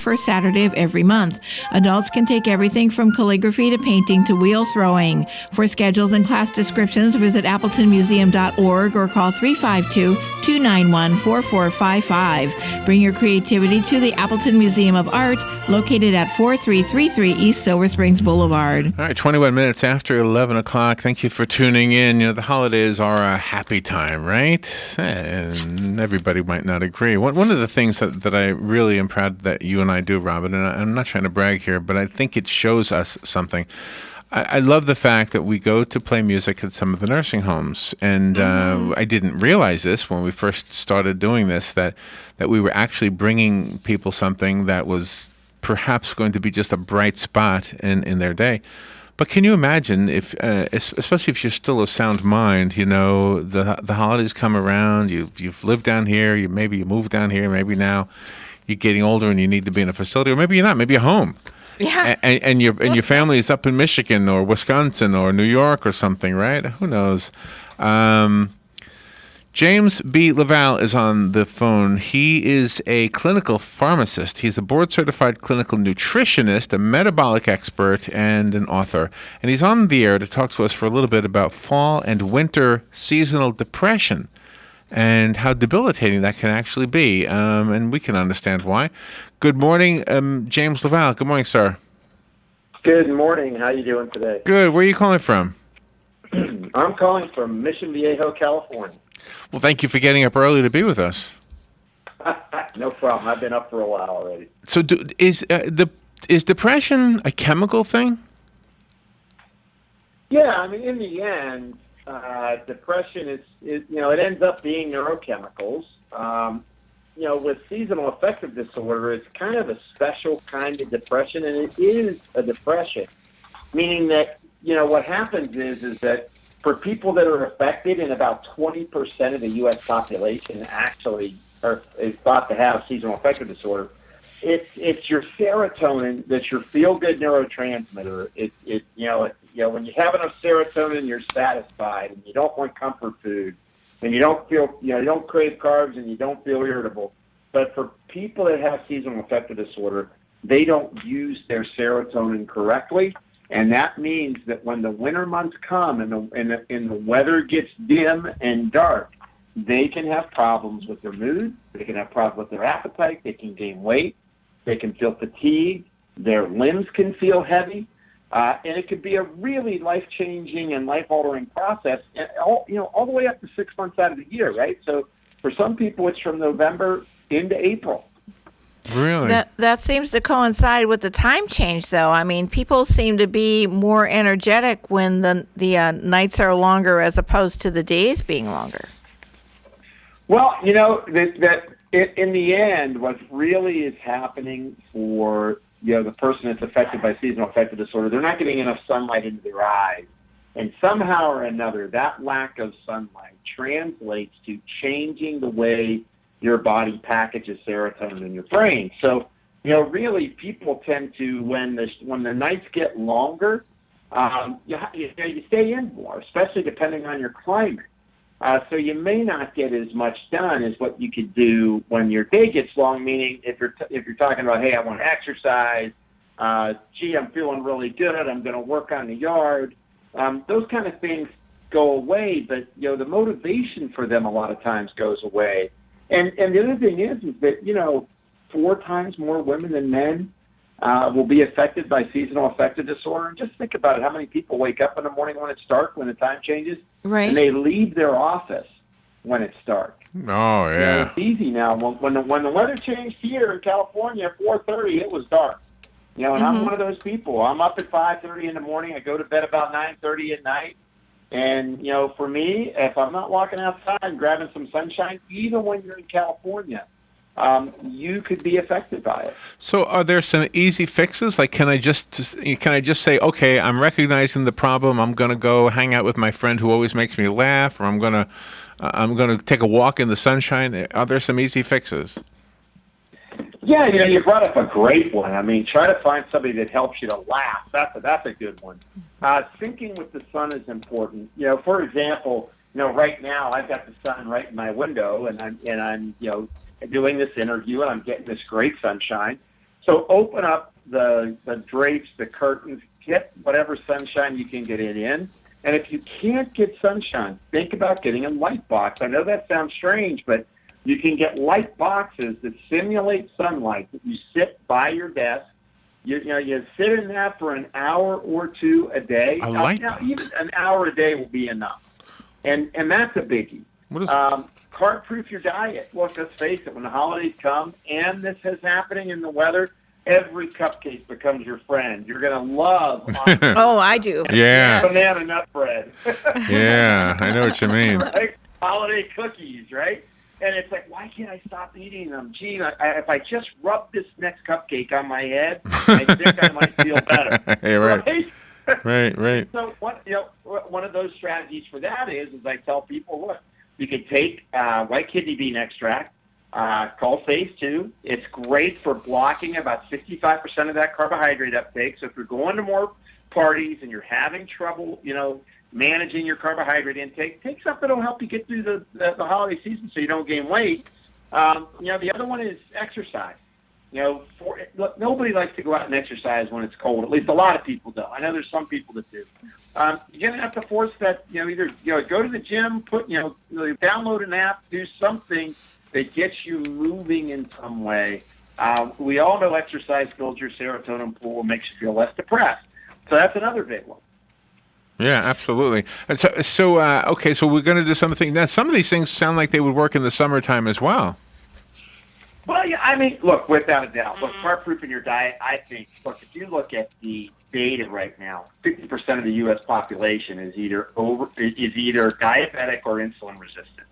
first Saturday of every month. Adults can take everything from calligraphy to painting to wheel throwing. For schedules and class descriptions, visit appletonmuseum.org or call 352-291-4455. Bring your creativity to the Appleton Museum of Art, located at 4333 East Silver Springs Boulevard. All right, 21 minutes after 11 o'clock. Thank you for tuning in. The holidays are a happy time, right? And everybody might not agree. One of the things that I really am proud that you and I do, Robin, and I'm not trying to brag here, but I think it shows us something. I love the fact that we go to play music at some of the nursing homes. And I didn't realize this when we first started doing this, that we were actually bringing people something that was perhaps going to be just a bright spot in their day. But can you imagine if, especially if you're still of sound mind, the holidays come around, you've lived down here, maybe you moved down here, maybe now you're getting older and you need to be in a facility, or maybe you're not, maybe you're home. Yeah. And your family is up in Michigan or Wisconsin or New York or something, right? Who knows? James B. LaValle is on the phone. He is a clinical pharmacist. He's a board-certified clinical nutritionist, a metabolic expert, and an author. And he's on the air to talk to us for a little bit about fall and winter seasonal depression and how debilitating that can actually be. And we can understand why. Good morning, James LaValle. Good morning, sir. Good morning. How you doing today? Good. Where are you calling from? I'm calling from Mission Viejo, California. Well, thank you for getting up early to be with us. No problem. I've been up for a while already. So, is depression a chemical thing? Yeah, I mean, in the end, depression is it ends up being neurochemicals. With seasonal affective disorder, it's kind of a special kind of depression, and it is a depression, meaning that what happens is that for people that are affected, and about 20% of the U.S. population actually is thought to have seasonal affective disorder, it's your serotonin that's your feel-good neurotransmitter. When you have enough serotonin, you're satisfied, and you don't want comfort food, and you don't crave carbs, and you don't feel irritable. But for people that have seasonal affective disorder, they don't use their serotonin correctly. And that means that when the winter months come and the weather gets dim and dark, they can have problems with their mood, they can have problems with their appetite, they can gain weight, they can feel fatigued, their limbs can feel heavy, and it could be a really life-changing and life-altering process, all the way up to 6 months out of the year, right? So for some people, it's from November into April. Really? That seems to coincide with the time change, though. I mean, people seem to be more energetic when the nights are longer as opposed to the days being longer. Well, that in the end, what really is happening for the person that's affected by seasonal affective disorder, they're not getting enough sunlight into their eyes, and somehow or another, that lack of sunlight translates to changing the way your body packages serotonin in your brain. So, really, people tend to, when the nights get longer, you stay in more, especially depending on your climate. So you may not get as much done as what you could do when your day gets long. Meaning, if you're talking about, hey, I want to exercise, I'm feeling really good, I'm going to work on the yard. Those kind of things go away, but the motivation for them a lot of times goes away. And the other thing is that 4 times more women than men will be affected by seasonal affective disorder. And just think about it, how many people wake up in the morning when it's dark, when the time changes, right, and they leave their office when it's dark. Oh, yeah. It's easy now. When the weather changed here in California at 4:30, it was dark. And I'm one of those people. I'm up at 5:30 in the morning. I go to bed about 9:30 at night. And, for me, if I'm not walking outside and grabbing some sunshine, even when you're in California, you could be affected by it. So are there some easy fixes? Like, can I just say, okay, I'm recognizing the problem, I'm going to go hang out with my friend who always makes me laugh, or I'm going to take a walk in the sunshine? Are there some easy fixes? Yeah, you brought up a great one. I mean, try to find somebody that helps you to laugh. That's a good one. Syncing with the sun is important. For example, right now I've got the sun right in my window, and I'm doing this interview, and I'm getting this great sunshine. So open up the drapes, the curtains, get whatever sunshine you can get it in. And if you can't get sunshine, think about getting a light box. I know that sounds strange, but you can get light boxes that simulate sunlight that you sit by your desk. You sit in that for an hour or two a day. Now, even an hour a day will be enough. And that's a biggie. What is carb-proof your diet. Look, let's face it, when the holidays come and this is happening in the weather, every cupcake becomes your friend. You're going to love Oh, I do. Yeah. banana nut bread. Yeah, I know what you mean. Right? Holiday cookies, right? And it's like, why can't I stop eating them? Gee, if I just rub this next cupcake on my head, I think I might feel better. Yeah, right. Right. So one of those strategies for that is I tell people, look, you can take white kidney bean extract, called phase 2. It's great for blocking about 65% of that carbohydrate uptake. So if you're going to more parties and you're having trouble, managing your carbohydrate intake, take something that'll help you get through the holiday season so you don't gain weight. The other one is exercise. Look, nobody likes to go out and exercise when it's cold. At least a lot of people don't. I know there's some people that do. You're gonna have to force that. Either go to the gym, download an app, do something that gets you moving in some way. We all know exercise builds your serotonin pool and makes you feel less depressed. So that's another big one. Yeah, absolutely. And so we're going to do something. Now, some of these things sound like they would work in the summertime as well. Well, yeah, I mean, look, without a doubt, carb-proofing your diet, I think, if you look at the data right now, 50% of the U.S. population is either diabetic or insulin resistant.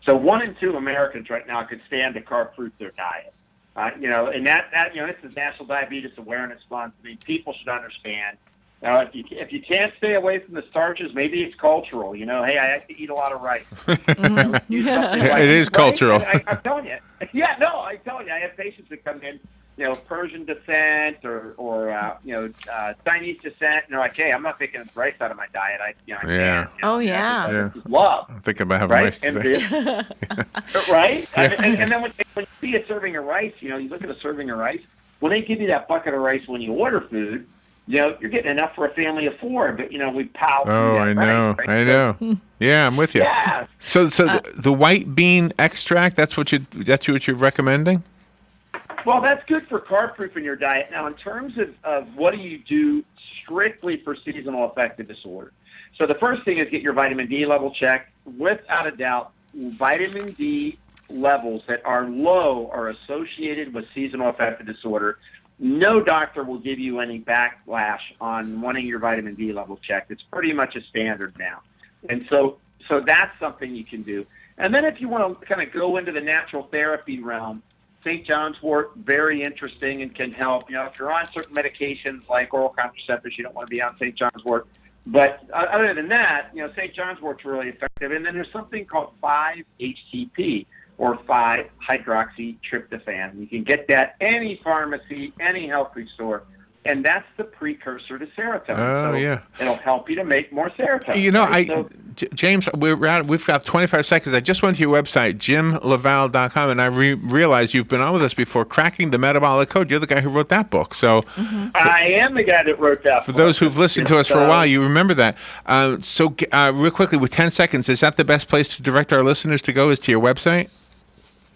So 1 in 2 Americans right now could stand to carb-proof their diet. And that this is National Diabetes Awareness Month. I mean, people should understand. Now, if you can't stay away from the starches, maybe it's cultural. Hey, I have to eat a lot of rice. It is cultural. I'm telling you. Yeah, no, I'm telling you. I have patients that come in, Persian descent or Chinese descent. And they're like, hey, I'm not taking rice out of my diet. I can't. Oh, yeah. Love. I'm thinking about having rice today. Right? And then when you see a serving of rice, you look at a serving of rice. When they give you that bucket of rice when you order food, you're getting enough for a family of 4, but we pow. Oh, I know, right? I know. Yeah, I'm with you. Yeah. So the white bean extract, that's what you're recommending? Well, that's good for carb-proofing your diet. Now, in terms of what do you do strictly for seasonal affective disorder? So the first thing is get your vitamin D level checked. Without a doubt, vitamin D levels that are low are associated with seasonal affective disorder. No doctor will give you any backlash on wanting your vitamin D level checked. It's pretty much a standard now. And so that's something you can do. And then if you want to kind of go into the natural therapy realm, St. John's wort, very interesting and can help. If you're on certain medications like oral contraceptives, you don't want to be on St. John's wort. But other than that, St. John's wort's really effective. And then there's something called 5-HTP, or 5-hydroxytryptophan. You can get that any pharmacy, any health food store, and that's the precursor to serotonin. Oh, so yeah. It'll help you to make more serotonin. James, we've got 25 seconds. I just went to your website, jimlaval.com, and I realized you've been on with us before, Cracking the Metabolic Code. You're the guy who wrote that book. So I am the guy that wrote that book. For those who've listened to us for a while, you remember that. Real quickly, with 10 seconds, is that the best place to direct our listeners to go, is to your website?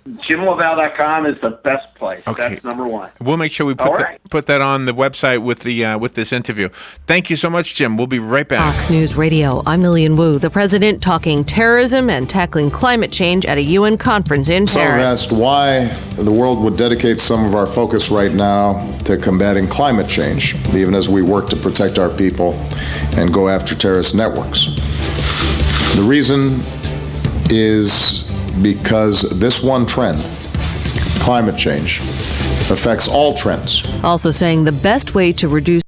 JimLaval.com is the best place. Okay. That's number one. We'll make sure we put that on the website with this interview. Thank you so much, Jim. We'll be right back. Fox News Radio, I'm Lillian Wu. The president talking terrorism and tackling climate change at a UN conference in Some have Paris. asked why the world would dedicate some of our focus right now to combating climate change, even as we work to protect our people and go after terrorist networks. The reason is because this one trend, climate change, affects all trends. Also saying the best way to reduce